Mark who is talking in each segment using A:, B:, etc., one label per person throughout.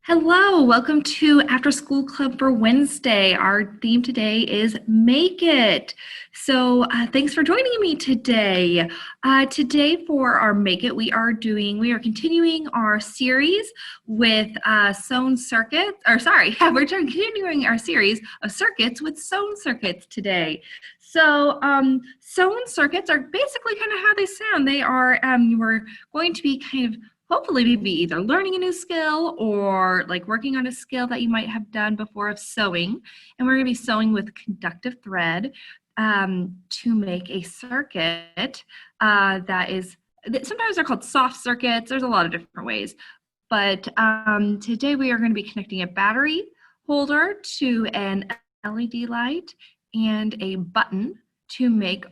A: Hello, welcome to After School Club for Wednesday. Our theme today is Make It. Thanks for joining me today. Today for our Make It, we are continuing our series with sewn circuits, we're continuing our series of circuits with sewn circuits today. Sewn circuits are basically kind of how they sound. We're going to be kind of hopefully maybe either learning a new skill or like working on a skill that you might have done before of sewing. And we're going to be sewing with conductive thread to make a circuit sometimes they're called soft circuits. There's a lot of different ways. But today we are going to be connecting a battery holder to an LED light and a button to make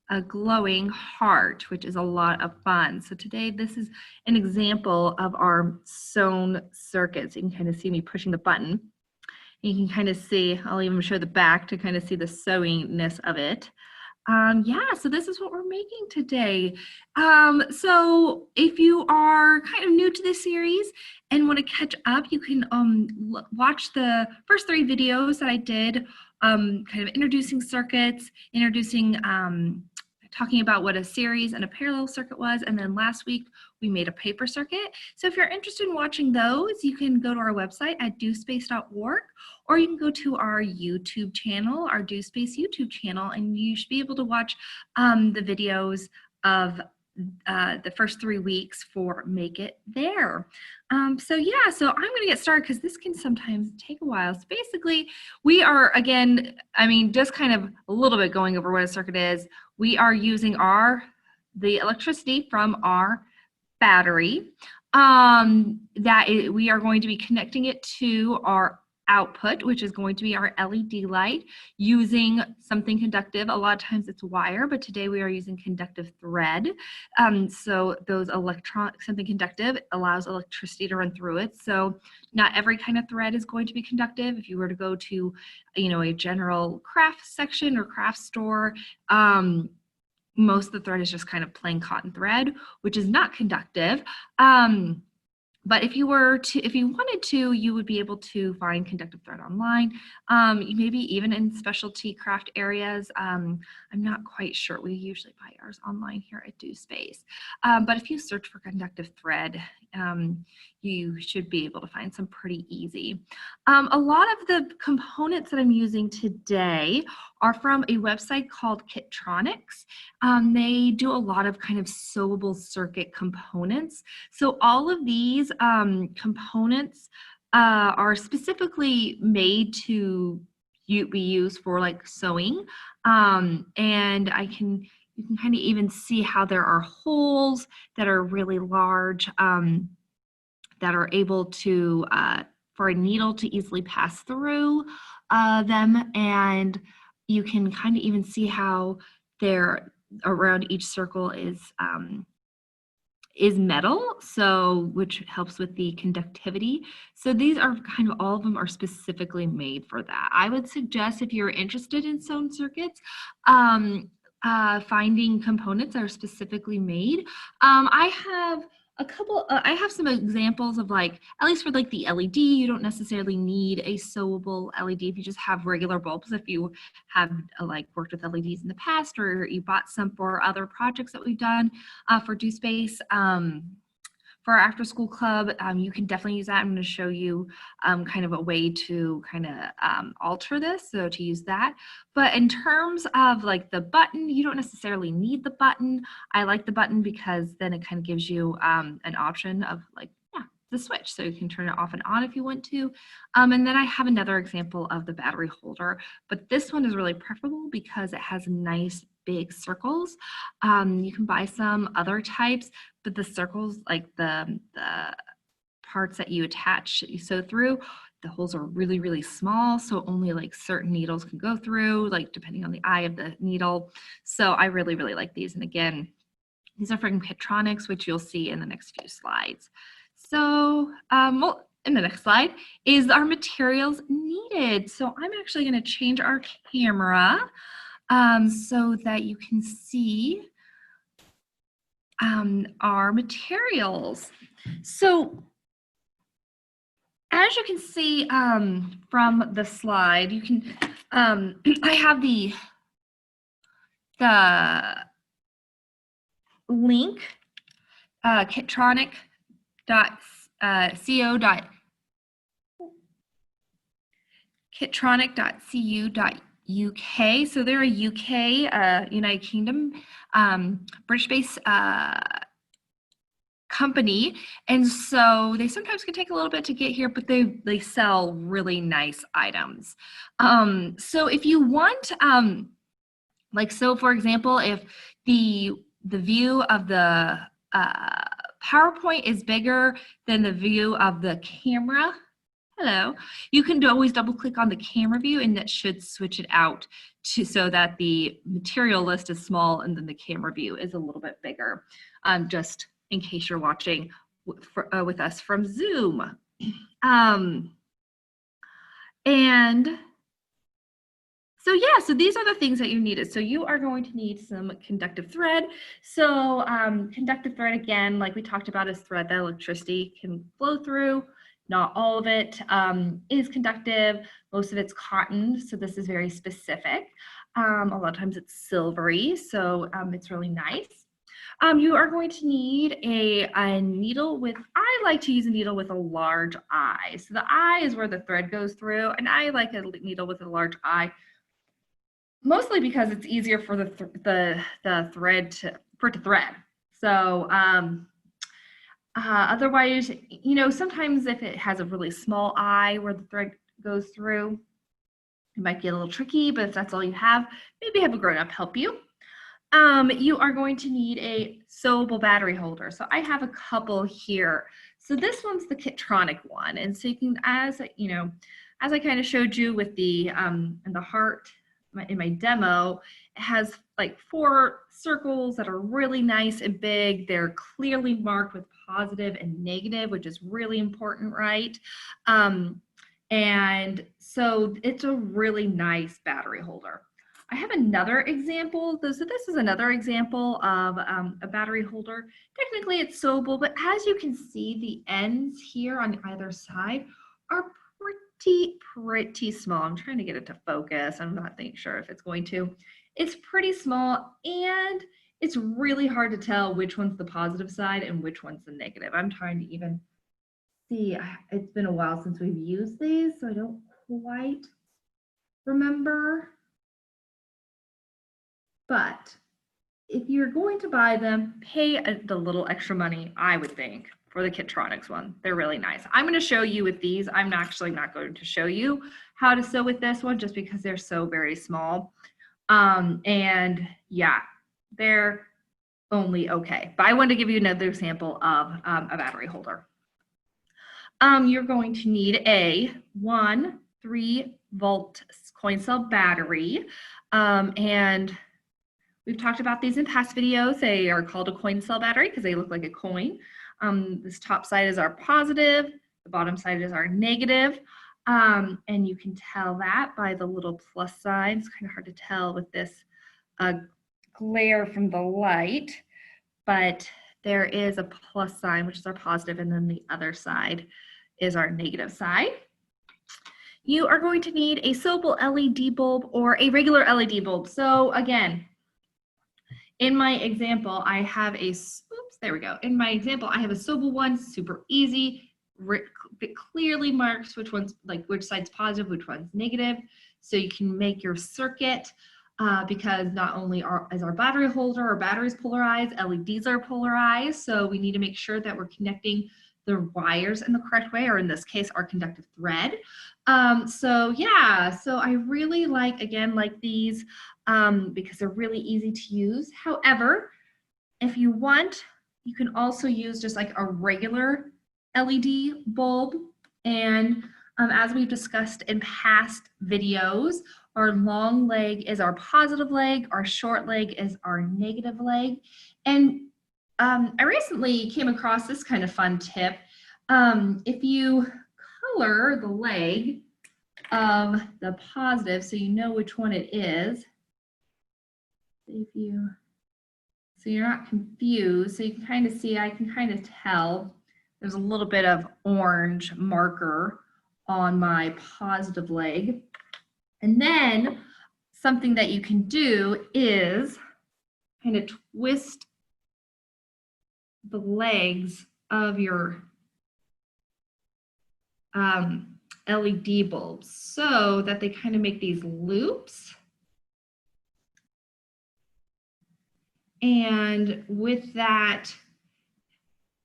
A: a glowing heart, which is a lot of fun. So today this is an example of our sewn circuits. You can kind of see me pushing the button. You can kind of see, I'll even show the back to kind of see the sewingness of it. So this is what we're making today. So if you are kind of new to this series and want to catch up, you can watch the first 3 videos that I did, kind of introducing circuits, talking about what a series and a parallel circuit was, and then last week we made a paper circuit. So if you're interested in watching those, you can go to our website at dospace.org, or you can go to our YouTube channel, our DoSpace YouTube channel, and you should be able to watch the videos of the first 3 weeks for Make It there. So I'm going to get started because this can sometimes take a while. So basically, we are, again, just kind of a little bit going over what a circuit is. We are using the electricity from our battery we are going to be connecting it to our output, which is going to be our LED light, using something conductive. A lot of times it's wire, but today we are using conductive thread. So something conductive allows electricity to run through it. So not every kind of thread is going to be conductive. If you were to go to, a general craft section or craft store, most of the thread is just kind of plain cotton thread, which is not conductive. But if you wanted to, you would be able to find conductive thread online, maybe even in specialty craft areas. I'm not quite sure. We usually buy ours online here at DoSpace. But if you search for conductive thread, you should be able to find some pretty easy. A lot of the components that I'm using today are from a website called Kitronix. They do a lot of kind of sewable circuit components. So all of these components are specifically made to be used for like sewing. And you can kind of even see how there are holes that are really large, that are able to, for a needle to easily pass through them. And you can kind of even see how they're around each circle is metal, which helps with the conductivity. So these are kind of, all of them are specifically made for that. I would suggest, if you're interested in sewn circuits, finding components that are specifically made. I have some examples of, like, at least for like the LED, you don't necessarily need a sewable LED if you just have regular bulbs. If you have worked with LEDs in the past, or you bought some for other projects that we've done for DoSpace. For our after school club, you can definitely use that. I'm going to show you kind of a way to kind of alter this, so to use that. But in terms of like the button, you don't necessarily need the button. I like the button because then it kind of gives you an option of the switch, so you can turn it off and on if you want to. And then I have another example of the battery holder, but this one is really preferable because it has nice big circles. You can buy some other types, but the circles, like the parts that you sew through, the holes are really, really small, so only like certain needles can go through, like depending on the eye of the needle. So I really, really like these. And again, these are from Kitronix, which you'll see in the next few slides. So, in the next slide is our materials needed. So I'm actually going to change our camera so that you can see our materials. So as you can see from the slide, you can, I have the link, kitronic.co.uk. So they're a UK, United Kingdom, British-based company, and so they sometimes can take a little bit to get here, but they sell really nice items. So if you want, like, so for example, if the view of the PowerPoint is bigger than the view of the camera, hello, you can always double click on the camera view, and that should switch it out to so that the material list is small and then the camera view is a little bit bigger, just in case you're watching with us from Zoom. And so yeah, so these are the things that you needed. So you are going to need some conductive thread. So conductive thread, again, like we talked about, is thread that electricity can flow through. Not all of it is conductive. Most of it's cotton, so this is very specific. A lot of times it's silvery, so it's really nice. You are going to need a needle with, I like to use a needle with a large eye. So the eye is where the thread goes through, and I like a needle with a large eye, mostly because it's easier for the thread to thread. So otherwise, you know, sometimes if it has a really small eye where the thread goes through, it might get a little tricky, but if that's all you have, maybe have a grown-up help you. You are going to need a sewable battery holder. So I have a couple here. So this one's the Kitronic one. And so you can, as you know, as I kind of showed you with the in the heart in my demo, it has like 4 circles that are really nice and big. They're clearly marked with positive and negative, which is really important, right? And so it's a really nice battery holder. I have another example. So this is another example of a battery holder. Technically it's sewable, but as you can see, the ends here on either side are pretty small. I'm trying to get it to focus. I'm not sure if it's going to. It's pretty small, and it's really hard to tell which one's the positive side and which one's the negative. I'm trying to even see. It's been a while since we've used these, so I don't quite remember. But if you're going to buy them, pay the little extra money, I would think, for the Kitronics one. They're really nice. I'm going to show you with these. I'm actually not going to show you how to sew with this one just because they're so very small. And yeah, they're only okay. But I wanted to give you another example of a battery holder. You're going to need a 3-volt coin cell battery. And we've talked about these in past videos. They are called a coin cell battery because they look like a coin. This top side is our positive, the bottom side is our negative. And you can tell that by the little plus sign. It's kind of hard to tell with this glare from the light, but there is a plus sign, which is our positive, and then the other side is our negative side. You are going to need a sewable LED bulb or a regular LED bulb. So again, in my example, I have a, oops, there we go. In my example, I have a sewable one, super easy. It clearly marks which one's, like, which side's positive, which one's negative. So you can make your circuit because not only is our battery holder or batteries polarized, LEDs are polarized. So we need to make sure that we're connecting the wires in the correct way, or in this case, our conductive thread. So yeah, so I really like these because they're really easy to use. However, if you want, you can also use just like a regular LED bulb. And as we've discussed in past videos, our long leg is our positive leg, our short leg is our negative leg. And I recently came across this kind of fun tip. If you color the leg of the positive so you know which one it is, so you're not confused, so you can kind of see, I can kind of tell there's a little bit of orange marker on my positive leg. And then something that you can do is kind of twist the legs of your LED bulbs so that they kind of make these loops. And with that,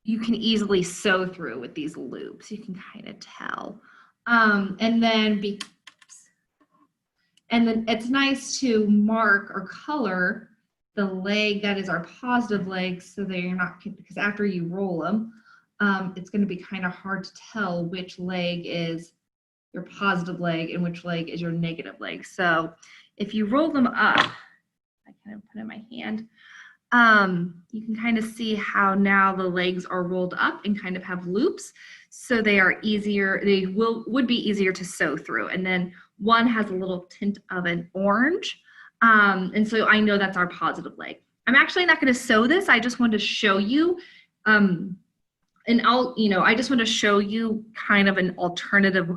A: you can easily sew through with these loops. You can kind of tell. And then it's nice to mark or color the leg that is our positive leg so that you're not, because after you roll them, it's going to be kind of hard to tell which leg is your positive leg and which leg is your negative leg. So if you roll them up, I kind of put in my hand, you can kind of see how now the legs are rolled up and kind of have loops. So they are easier, they would be easier to sew through. And then one has a little tint of an orange. And so I know that's our positive leg. I'm actually not going to sew this. I just wanted to show you, and I just want to show you kind of an alternative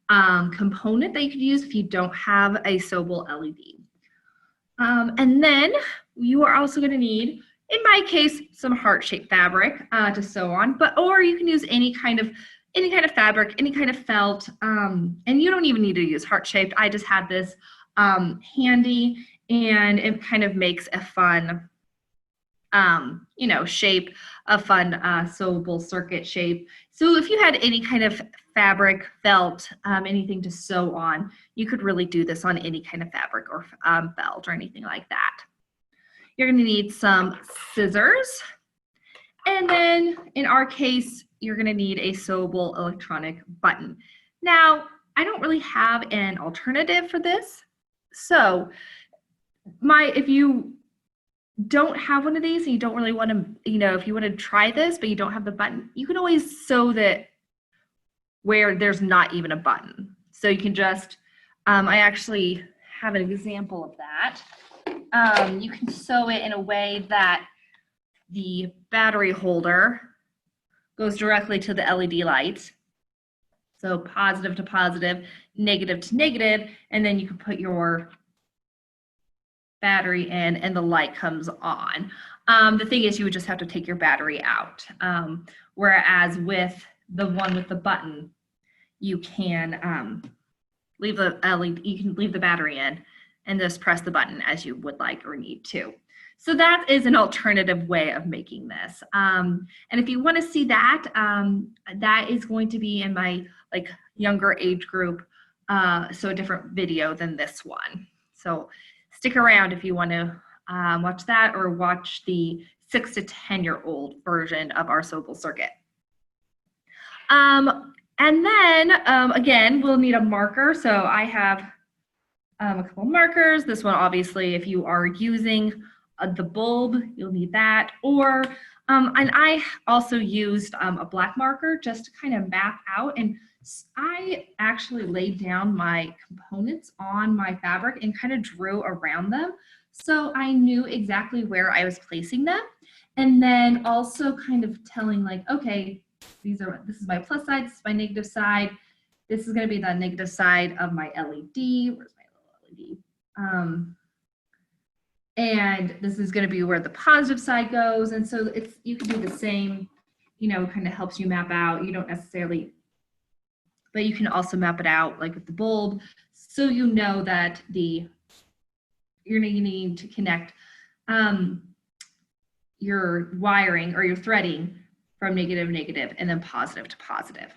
A: component that you could use if you don't have a sewable LED. And then you are also going to need, in my case, some heart-shaped fabric to sew on, or you can use any kind of fabric, any kind of felt, and you don't even need to use heart-shaped. I just had this handy, and it kind of makes a fun, shape, a fun sewable circuit shape. So if you had any kind of fabric, felt, anything to sew on, you could really do this on any kind of fabric or felt or anything like that. You're going to need some scissors, and then in our case, you're going to need a sewable electronic button. Now, I don't really have an alternative for this, so if you don't have one of these and you don't really want to, if you want to try this but you don't have the button, you can always sew that where there's not even a button. So you can just, I actually have an example of that. You can sew it in a way that the battery holder goes directly to the LED lights. So positive to positive, negative to negative, and then you can put your battery in and the light comes on. The thing is, you would just have to take your battery out. Whereas with the one with the button, you can leave the LED, you can leave the battery in and just press the button as you would like or need to. So that is an alternative way of making this. And if you want to see that, that is going to be in my younger age group, so a different video than this one. So stick around if you want to watch that, or watch the 6 to 10-year-old version of our sewable circuit. And then again, we'll need a marker. So I have a couple markers. This one, obviously, if you are using the bulb, you'll need that. Or, and I also used a black marker just to kind of map out. And I actually laid down my components on my fabric and kind of drew around them. So I knew exactly where I was placing them. And then also kind of telling okay, this is my plus side, this is my negative side. This is going to be the negative side of my LED. Where's my little LED? And this is going to be where the positive side goes. And so you can do the same, kind of helps you map out. You don't necessarily, but you can also map it out with the bulb. So you know that you're going to need to connect your wiring or your threading from negative, negative, and then positive to positive.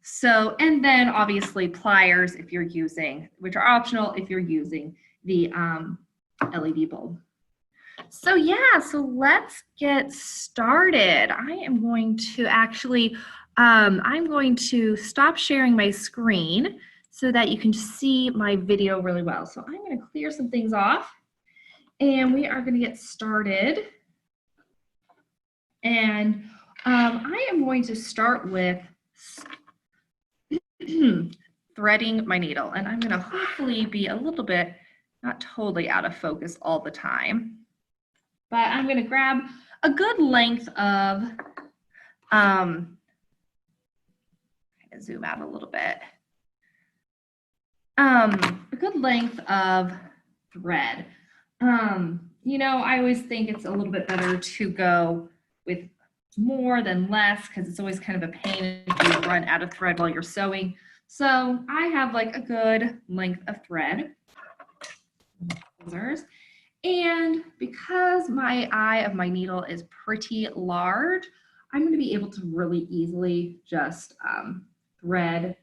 A: So, and then obviously pliers if you're using, which are optional if you're using the LED bulb. So yeah, so let's get started. I am going to actually, I'm going to stop sharing my screen so that you can see my video really well. So I'm going to clear some things off and we are going to get started. And I am going to start with threading my needle, and I'm going to hopefully be a little bit, not totally out of focus all the time, but I'm going to grab a good length of Kind of zoom out a little bit. A good length of thread. You know, I always think it's a little bit better to go with more than less because it's always kind of a pain if you run out of thread while you're sewing. So I have like a good length of thread. Scissors. And because my eye of my needle is pretty large, I'm going to be able to really easily just thread,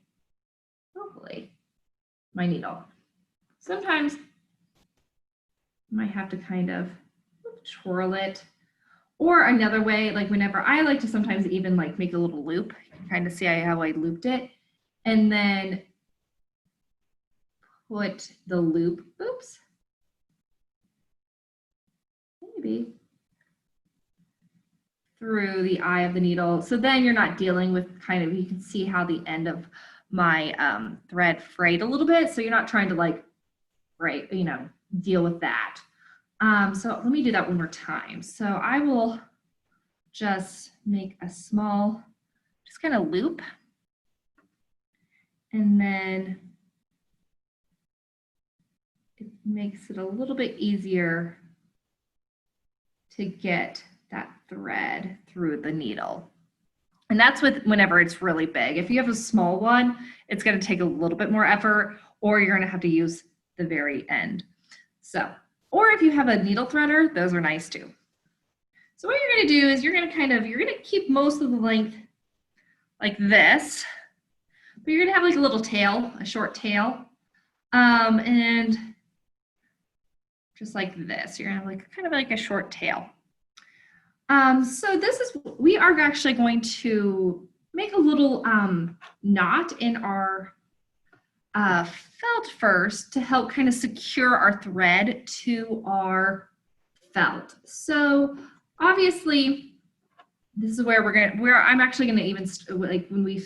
A: hopefully, my needle. Sometimes you might have to kind of twirl it. Or another way, like whenever I like to sometimes even like make a little loop, you can kind of see how I looped it, and then put the loop, oops, maybe through the eye of the needle. So then you're not dealing with kind of, you can see how the end of my thread frayed a little bit. So you're not trying to like, right, you know, deal with that. So let me do that one more time. So I will just make a small, just kind of loop. And then it makes it a little bit easier to get that thread through the needle. And that's with whenever it's really big. If you have a small one, it's going to take a little bit more effort, or you're going to have to use the very end. So, or if you have a needle threader, those are nice too. So what you're going to do is you're going to keep most of the length like this, but you're going to have like a little tail, a short tail, and just like this. You're going to have like kind of like a short tail. So this is, we are actually going to make a little knot in our felt first to help kind of secure our thread to our felt. So obviously this is where I'm actually going to even, like when we,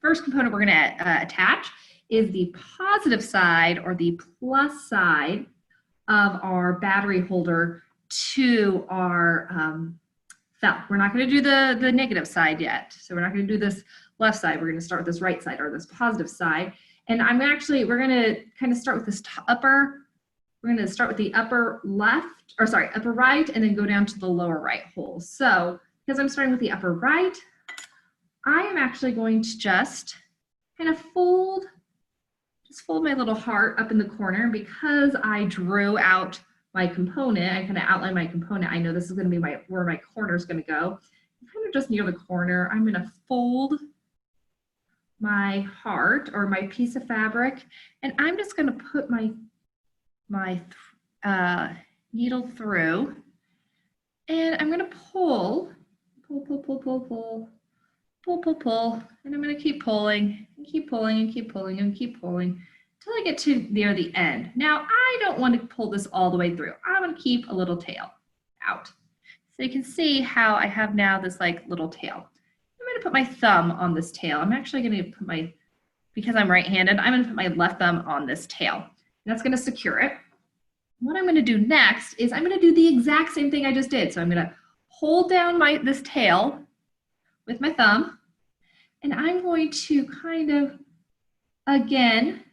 A: first component we're going to attach is the positive side or the plus side of our battery holder to our felt. We're not going to do the negative side yet. So we're not going to do this left side. We're going to start with this right side or this positive side. And we're going to kind of start with this we're going to start with the upper left, or sorry, upper right, and then go down to the lower right hole. So because I'm starting with the upper right, I am actually going to just kind of fold my little heart up in the corner. Because I drew out my component, I kind of outlined my component. I know this is going to be where my corner is going to go. Kind of just near the corner, I'm going to fold my heart or my piece of fabric, and I'm just going to put my needle through, and I'm going to pull, and I'm going to keep pulling and keep pulling and keep pulling and keep pulling until I get to near the end. Now, I don't want to pull this all the way through. I'm going to keep a little tail out. So you can see how I have now this like little tail. I'm going to put my thumb on this tail. I'm actually going to put because I'm right-handed, I'm going to put my left thumb on this tail. And that's going to secure it. What I'm going to do next is I'm going to do the exact same thing I just did. So I'm going to hold down this tail with my thumb, and I'm going to kind of, again,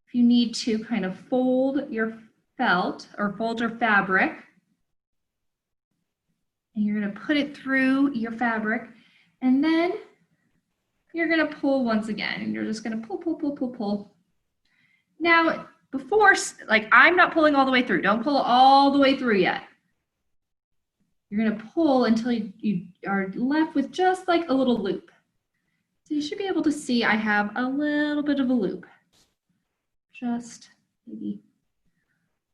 A: if you need to, kind of fold your felt or fold your fabric, and you're going to put it through your fabric, and then you're going to pull once again, and you're just going to pull. Now, before, like, I'm not pulling all the way through. Don't pull all the way through yet. You're going to pull until you are left with just like a little loop. So you should be able to see I have a little bit of a loop. Just maybe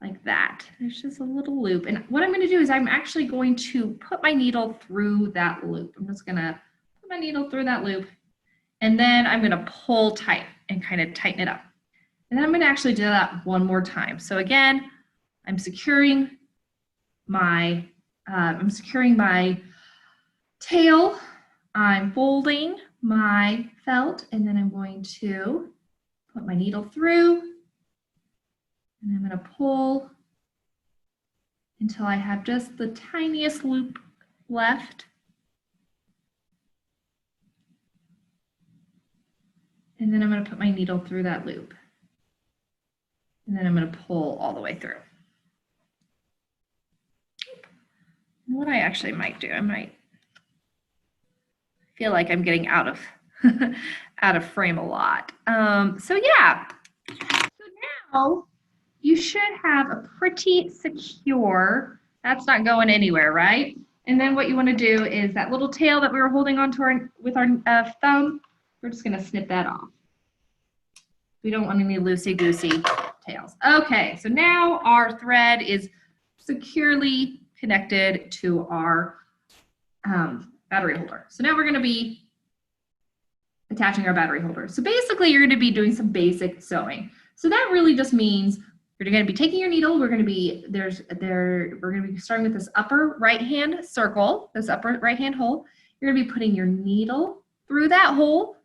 A: like that. There's just a little loop. And what I'm going to do is I'm actually going to put my needle through that loop. I'm just going to put my needle through that loop, and then I'm going to pull tight and kind of tighten it up. And then I'm going to actually do that one more time. So again, I'm securing my tail, I'm folding my felt, and then I'm going to put my needle through, and I'm going to pull until I have just the tiniest loop left. And then I'm going to put my needle through that loop. And then I'm going to pull all the way through. What I actually might do, I might feel like I'm getting out of out of frame a lot. So yeah, so now you should have a pretty secure, that's not going anywhere, right? And then what you want to do is that little tail that we were holding onto with our thumb, we're just going to snip that off. We don't want any loosey-goosey tails. Okay, so now our thread is securely connected to our battery holder. So now we're going to be attaching our battery holder. So basically you're going to be doing some basic sewing. So that really just means you're going to be taking your needle. We're going to be starting with this upper right hand circle, this upper right hand hole. You're going to be putting your needle through that hole.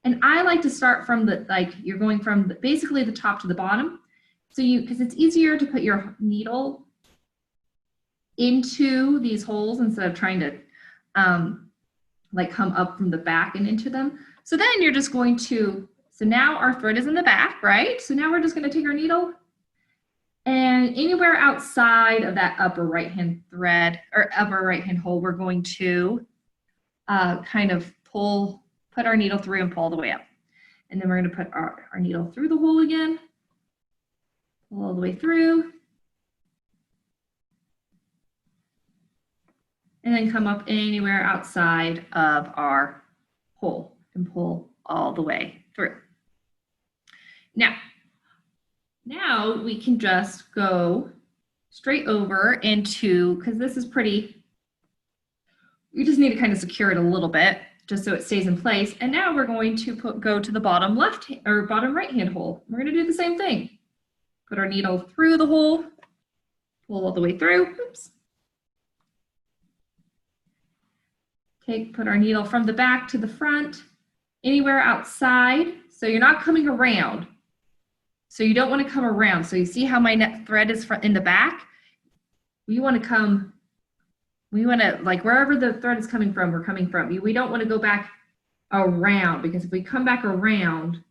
A: And I like to start from you're going from basically the top to the bottom. So because it's easier to put your needle into these holes instead of trying to come up from the back and into them. So then you're just going to, so now our thread is in the back, right? So now we're just going to take our needle and anywhere outside of that upper right hand thread or upper right hand hole, we're going to kind of put our needle through and pull all the way up. And then we're going to put our needle through the hole again, pull all the way through, and then come up anywhere outside of our hole and pull all the way through. Now we can just go straight over into, because this is pretty, we just need to kind of secure it a little bit just so it stays in place. And now we're going to go to the bottom left or bottom right hand hole. We're going to do the same thing. Put our needle through the hole, pull all the way through. Oops. Put our needle from the back to the front, anywhere outside. So you're not coming around. So you don't want to come around. So you see how my thread is in the back? We want to wherever the thread is coming from, we're coming from. We don't want to go back around, because if we come back around,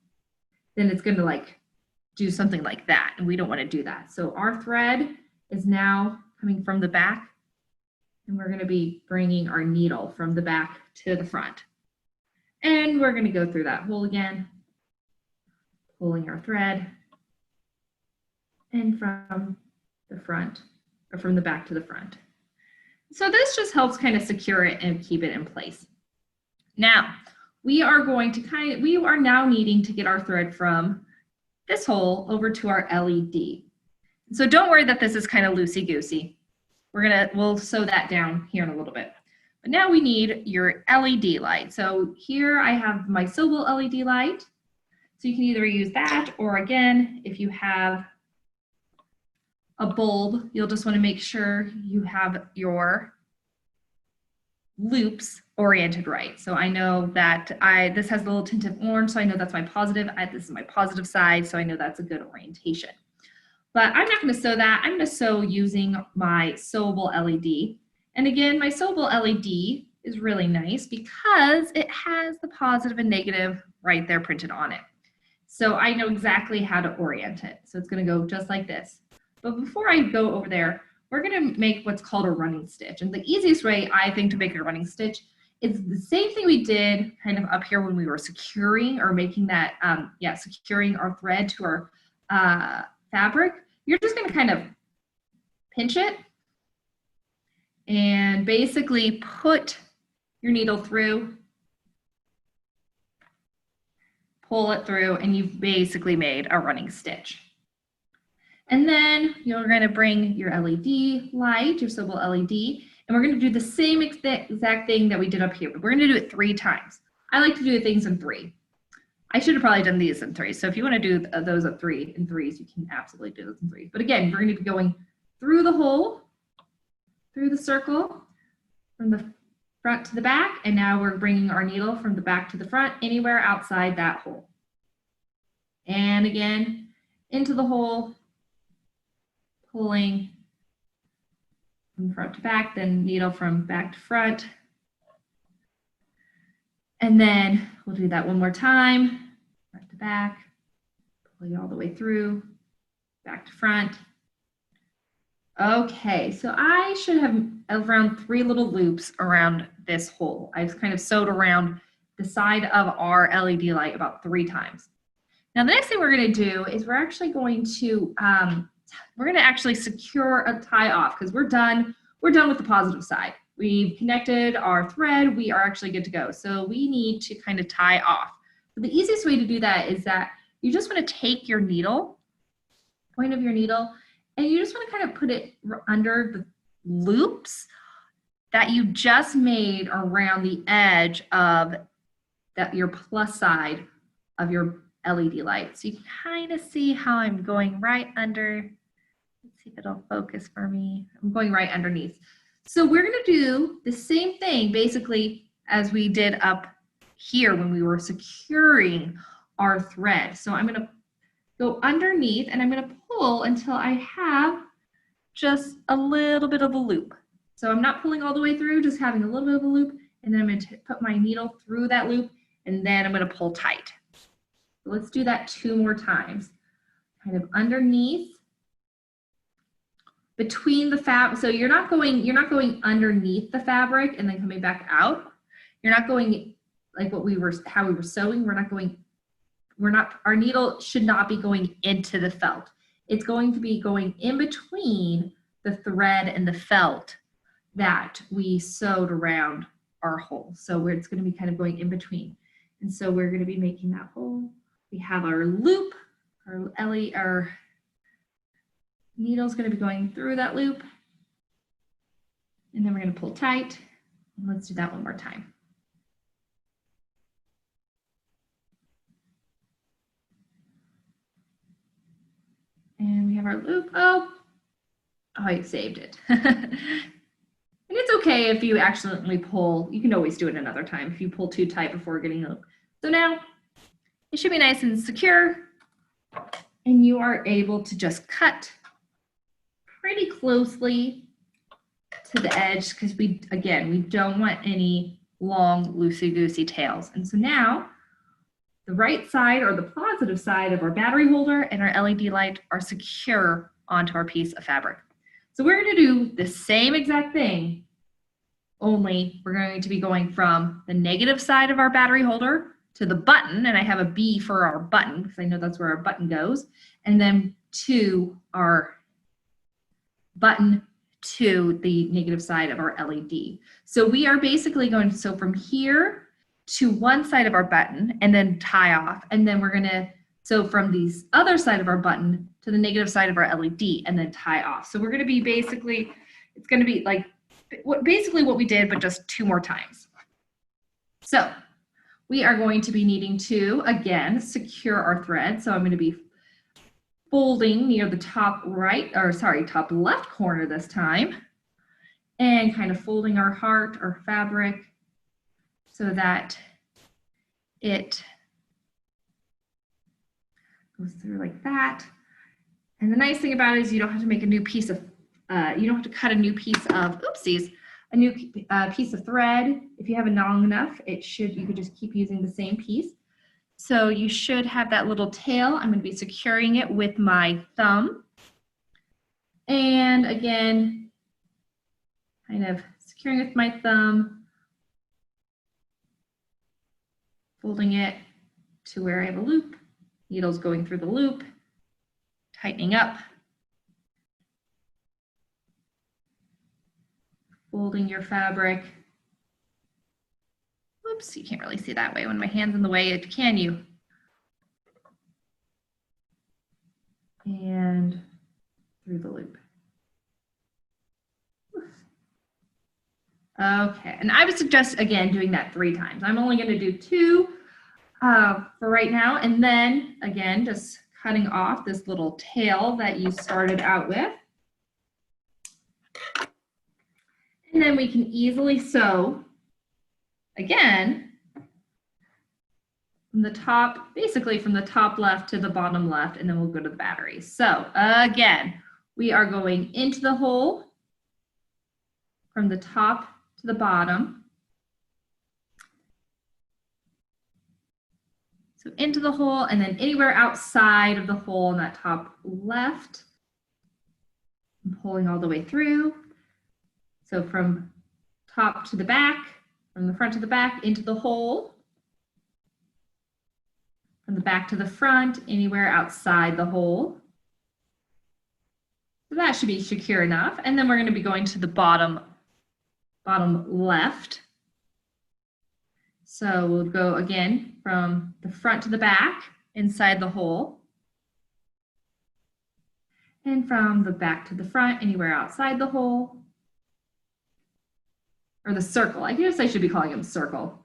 A: then it's going to do something like that. And we don't want to do that. So our thread is now coming from the back, and we're going to be bringing our needle from the back to the front. And we're going to go through that hole again, pulling our thread, and from the front, or from the back to the front. So this just helps kind of secure it and keep it in place. Now, we are now needing to get our thread from this hole over to our LED. So don't worry that this is kind of loosey-goosey. We'll sew that down here in a little bit. But now we need your LED light. So here I have my Sewable LED light. So you can either use that, or again, if you have a bulb, you'll just want to make sure you have your loops oriented right. So I know that this has a little tint of orange, so I know that's my positive. This is my positive side, so I know that's a good orientation. But I'm not going to sew that. I'm going to sew using my Sewable LED. And again, my Sewable LED is really nice because it has the positive and negative right there printed on it. So I know exactly how to orient it. So it's going to go just like this. But before I go over there, we're going to make what's called a running stitch. And the easiest way, I think, to make a running stitch is the same thing we did kind of up here when we were securing or making that, securing our thread to our fabric. You're just going to kind of pinch it and basically put your needle through, pull it through, and you've basically made a running stitch. And then you're going to bring your LED light, your Sewable LED, and we're going to do the same exact thing that we did up here, but we're going to do it 3 times. I like to do things in 3. I should have probably done these in 3. So if you want to do those at 3 in 3s, you can absolutely do those in 3. But again, we're going to be going through the hole, through the circle, from the front to the back, and now we're bringing our needle from the back to the front, anywhere outside that hole. And again, into the hole, pulling from front to back, then needle from back to front. And then we'll do that one more time. back, pull it all the way through, back to front. Okay, so I should have around 3 little loops around this hole. I've kind of sewed around the side of our LED light about 3 times. Now the next thing we're going to do is we're actually going to actually secure a tie off because we're done with the positive side. We've connected our thread, we are actually good to go. So we need to kind of tie off. So the easiest way to do that is that you just want to take your needle, point of your needle, and you just want to kind of put it under the loops that you just made around the edge of your plus side of your LED light. So you can kind of see how I'm going right under. Let's see if it'll focus for me. I'm going right underneath. So we're going to do the same thing basically as we did up here when we were securing our thread. So I'm going to go underneath and I'm going to pull until I have just a little bit of a loop. So I'm not pulling all the way through, just having a little bit of a loop, and then I'm going to put my needle through that loop, and then I'm going to pull tight. So let's do that 2 more times. Kind of underneath, between the fabric. So you're not going underneath the fabric and then coming back out. You're not going like how we were sewing. Our needle should not be going into the felt. It's going to be going in between the thread and the felt that we sewed around our hole. So it's going to be kind of going in between. And so we're going to be making that hole. We have our loop, our needle's going to be going through that loop. And then we're going to pull tight. And let's do that one more time. And we have our loop. Oh, I saved it. And it's okay if you accidentally pull. You can always do it another time if you pull too tight before getting a loop. So now it should be nice and secure. And you are able to just cut pretty closely to the edge because we don't want any long loosey-goosey tails. And so now the right side or the positive side of our battery holder and our LED light are secure onto our piece of fabric. So we're going to do the same exact thing, only we're going to be going from the negative side of our battery holder to the button, and I have a B for our button because I know that's where our button goes, and then to our button to the negative side of our LED. So we are basically going to sew from here to one side of our button and then tie off, and then we're going to sew from the other side of our button to the negative side of our LED and then tie off. So we're going to be basically, it's going to be like basically what we did, but just 2 more times. So we are going to be needing to, again, secure our thread. So I'm going to be folding near the top left corner this time, and kind of folding our heart or fabric so that it goes through like that. And the nice thing about it is you don't have to make a new piece of, you don't have to cut a new piece of, a new piece of thread. If you have it long enough, you could just keep using the same piece. So you should have that little tail. I'm going to be securing it with my thumb. And again, kind of securing with my thumb, folding it to where I have a loop, needles going through the loop, tightening up, folding your fabric. Whoops, you can't really see that way when my hand's in the way, can you? And through the loop. Okay, and I would suggest, again, doing that 3 times. I'm only going to do 2 for right now, and then, again, just cutting off this little tail that you started out with. And then we can easily sew, again, from the top, basically from the top left to the bottom left, and then we'll go to the battery. So again, we are going into the hole from the top to the bottom, So into the hole, and then anywhere outside of the hole in that top left, I'm pulling all the way through. So from top to the back, from the front to the back, into the hole. From the back to the front, anywhere outside the hole. So that should be secure enough. And then we're going to be going to the bottom left. So we'll go again from the front to the back, inside the hole. And from the back to the front, anywhere outside the hole. Or the circle. I guess I should be calling them circle.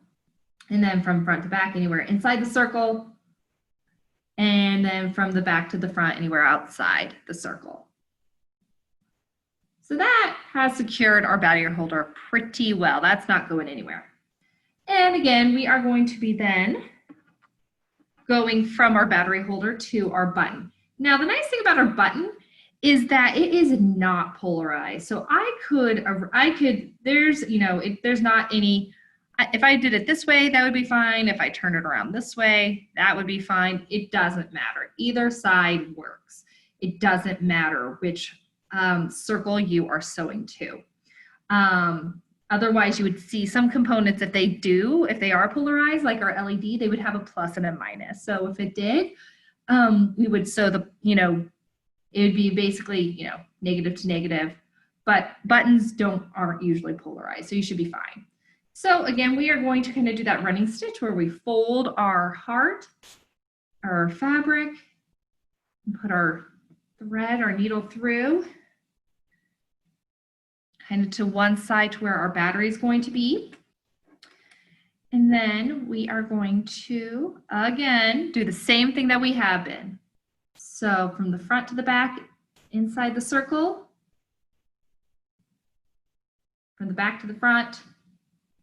A: And then from front to back, anywhere inside the circle. And then from the back to the front, anywhere outside the circle. So that has secured our battery holder pretty well. That's not going anywhere. And again, we are going to be then going from our battery holder to our button. Now, the nice thing about our button is that it is not polarized. So there's not any, if I did it this way, that would be fine. If I turn it around this way, that would be fine. It doesn't matter. Either side works. It doesn't matter which circle you are sewing to. Otherwise, you would see some components, if they are polarized, like our LED, they would have a plus and a minus. So if it did, we would sew it would be basically, negative to negative, but buttons aren't usually polarized, so you should be fine. So again, we are going to kind of do that running stitch where we fold our heart, our fabric, and put our thread, our needle through, kind of to one side to where our battery is going to be. And then we are going to, again, do the same thing that we have been. So from the front to the back, inside the circle, from the back to the front,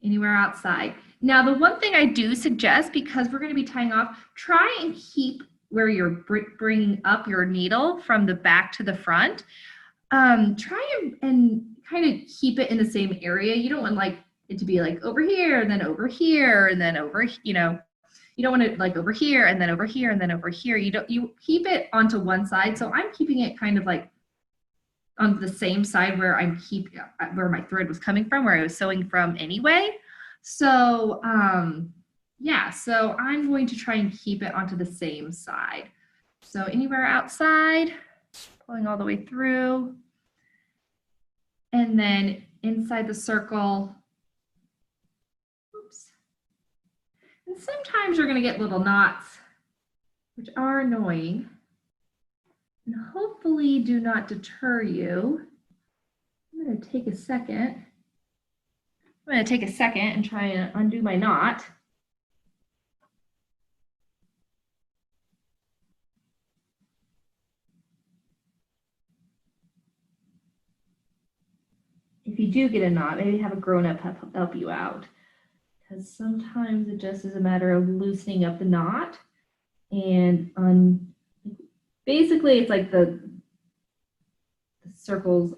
A: anywhere outside. Now, the one thing I do suggest, because we're going to be tying off, try and keep where you're bringing up your needle from the back to the front. Try and kind of keep it in the same area. You don't want it to be over here and then over here and then over, you don't want it over here and then over here and then over here. You keep it onto one side. So I'm keeping it kind of on the same side where where my thread was coming from, where I was sewing from anyway. So yeah, so I'm going to try and keep it onto the same side. So anywhere outside, pulling all the way through. And then inside the circle, oops. And sometimes you're going to get little knots, which are annoying, and hopefully do not deter you. I'm going to take a second. And try and undo my knot. If you do get a knot, maybe have a grown-up help you out. Because sometimes it just is a matter of loosening up the knot and basically it's like the circles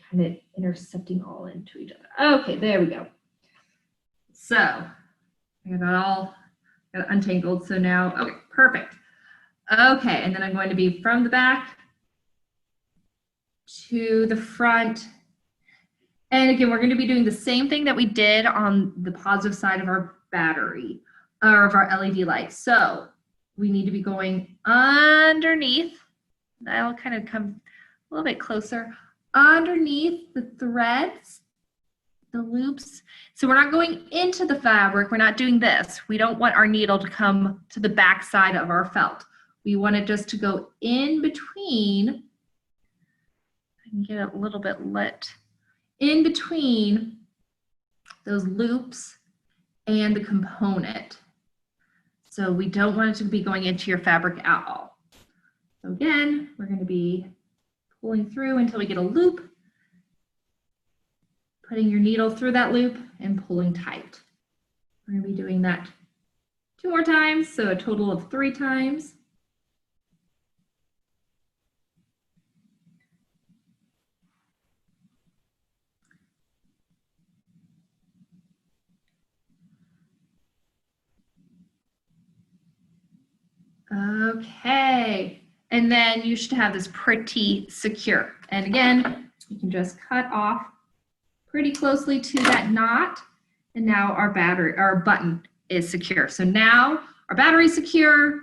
A: kind of intercepting all into each other. Okay, there we go. So I got it untangled. So now, okay, perfect. Okay, and then I'm going to be from the back to the front. And again, we're going to be doing the same thing that we did on the positive side of our battery, or of our LED light. So we need to be going underneath. That'll kind of come a little bit closer. Underneath the threads, the loops. So we're not going into the fabric. We're not doing this. We don't want our needle to come to the back side of our felt. We want it just to go in between. I can get it a little bit lit. In between those loops and the component. So we don't want it to be going into your fabric at all. So again, we're going to be pulling through until we get a loop, putting your needle through that loop and pulling tight. We're going to be doing that 2 more times, so a total of 3 times. Okay, and then you should have this pretty secure. And again, you can just cut off pretty closely to that knot. And now our button is secure. So now our battery is secure,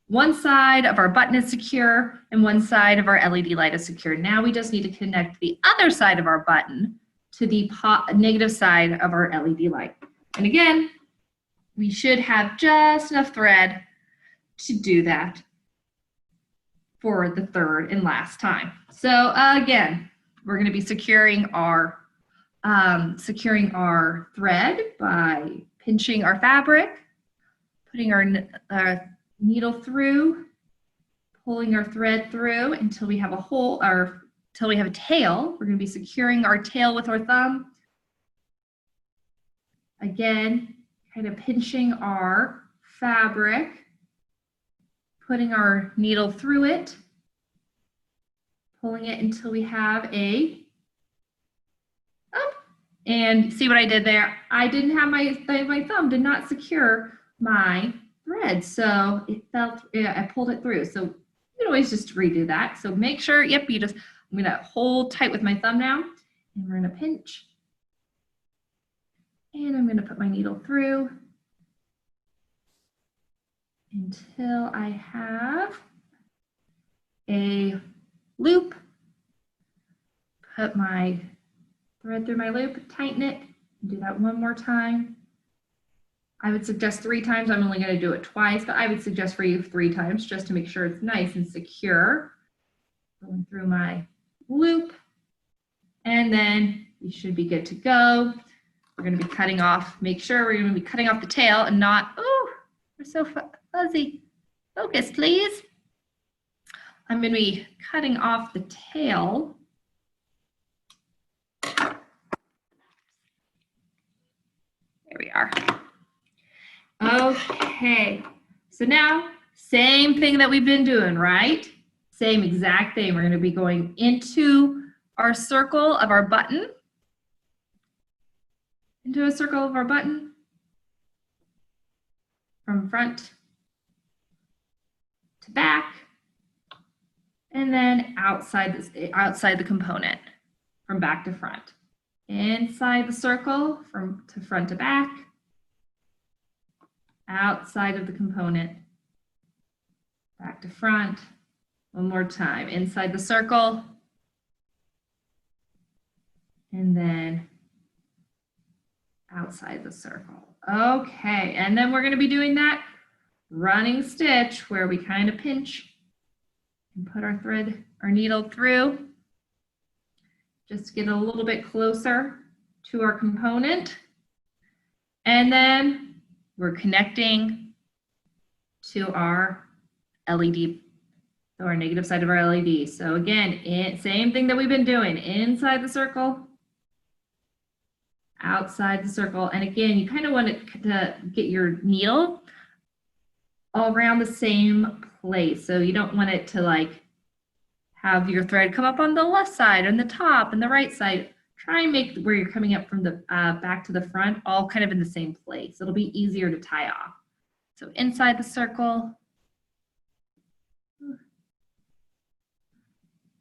A: one side of our button is secure, and one side of our LED light is secure. Now we just need to connect the other side of our button to the negative side of our LED light. And again, we should have just enough thread to do that for the third and last time. So again, we're going to be securing our thread by pinching our fabric, putting our needle through, pulling our thread through until we have a hole, or until we have a tail. We're going to be securing our tail with our thumb. Again, kind of pinching our fabric, putting our needle through it, pulling it until we have a up. And see what I did there? I didn't have my thumb did not secure my thread, so it felt, I pulled it through. So you can always just redo that. So make sure, yep, I'm gonna hold tight with my thumb now, and we're gonna pinch, and I'm gonna put my needle through until I have a loop. Put my thread through my loop, tighten it, and do that one more time. I would suggest 3 times. I'm only going to do it twice, but I would suggest for you 3 times just to make sure it's nice and secure. Going through my loop, and then you should be good to go. We're going to be cutting off, make sure we're going to be cutting off the tail and not, oh, we're so fuzzy. Focus, please. I'm going to be cutting off the tail. There we are. Okay, so now same thing that we've been doing, right? Same exact thing. We're going to be going into our circle of our button, into a circle of our button from front to back, and then outside the component from back to front. Inside the circle from front to back, outside of the component, back to front. One more time, inside the circle, and then outside the circle. Okay, and then we're going to be doing that running stitch where we kind of pinch and put our needle through, just to get a little bit closer to our component. And then we're connecting to our LED, so our negative side of our LED. So again, same thing that we've been doing, inside the circle, outside the circle. And again, you kind of want to get your needle all around the same place. So you don't want it to like have your thread come up on the left side and the top and the right side. Try and make where you're coming up from the back to the front all kind of in the same place. It'll be easier to tie off. So inside the circle.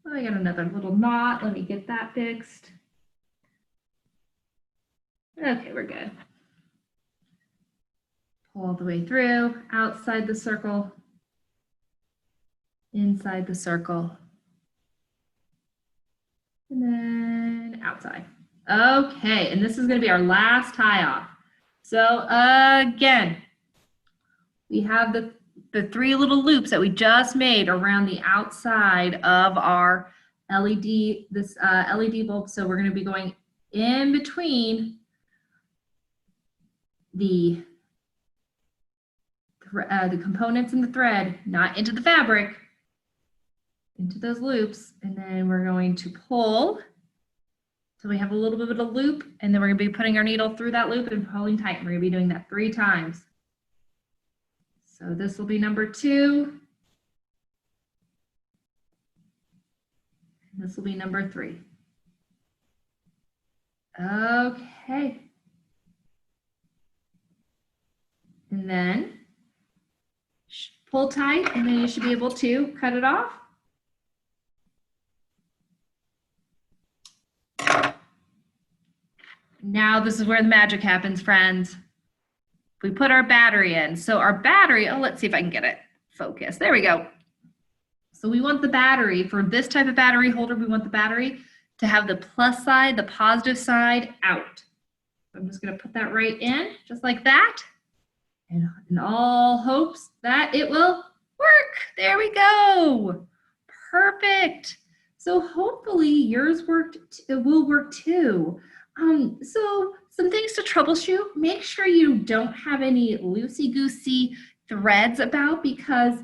A: Oh, I got another little knot. Let me get that fixed. Okay, we're good. Pull all the way through, outside the circle, inside the circle, and then outside. Okay, and this is going to be our last tie off. So again, we have the 3 little loops that we just made around the outside of our LED, this LED bulb. So we're going to be going in between the components in the thread, not into the fabric, into those loops, and then we're going to pull so we have a little bit of a loop, and then we're going to be putting our needle through that loop and pulling tight. We're going to be doing that 3 times. So this will be number 2. This will be number 3. Okay. And then pull tight, and then you should be able to cut it off. Now this is where the magic happens, friends. We put our battery in. So our battery, oh, let's see if I can get it focused. There we go. So we want the battery, for this type of battery holder, we want the battery to have the plus side, the positive side out. I'm just gonna put that right in, just like that. And in all hopes that it will work. There we go. Perfect. So hopefully yours will work too. So some things to troubleshoot. Make sure you don't have any loosey-goosey threads about, because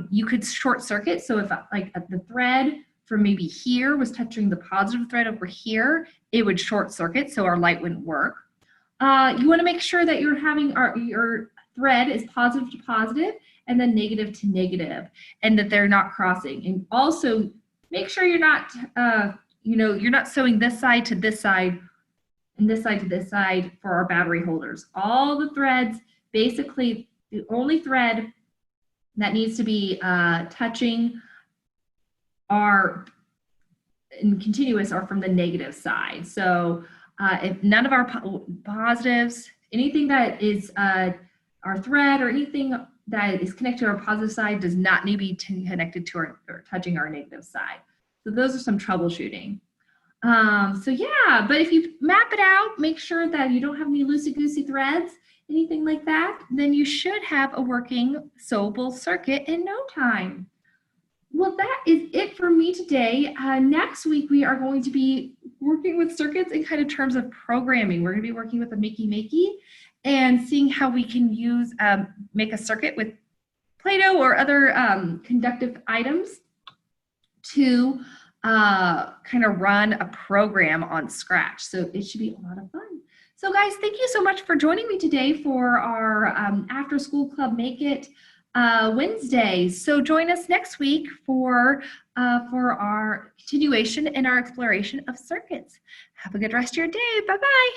A: you could short circuit. So if like the thread from maybe here was touching the positive thread over here, it would short circuit, so our light wouldn't work. You want to make sure that you're having your thread is positive to positive and then negative to negative, and that they're not crossing. And also make sure you're not, you're not sewing this side to this side and this side to this side for our battery holders. All the threads, basically the only thread that needs to be touching are in continuous are from the negative side. So if none of our positives, anything that is our thread or anything that is connected to our positive side does not need to be connected to our, or touching our negative side. So those are some troubleshooting. So yeah, but if you map it out, make sure that you don't have any loosey-goosey threads, anything like that, then you should have a working sewable circuit in no time. Well, that is it for me today. Next week, we are going to be working with circuits in kind of terms of programming. We're going to be working with a Makey and seeing how we can use, make a circuit with Play-Doh or other conductive items to kind of run a program on Scratch. So it should be a lot of fun. So guys, thank you so much for joining me today for our After School Club Make It Wednesday. So join us next week for our continuation in our exploration of circuits. Have a good rest of your day. Bye-bye.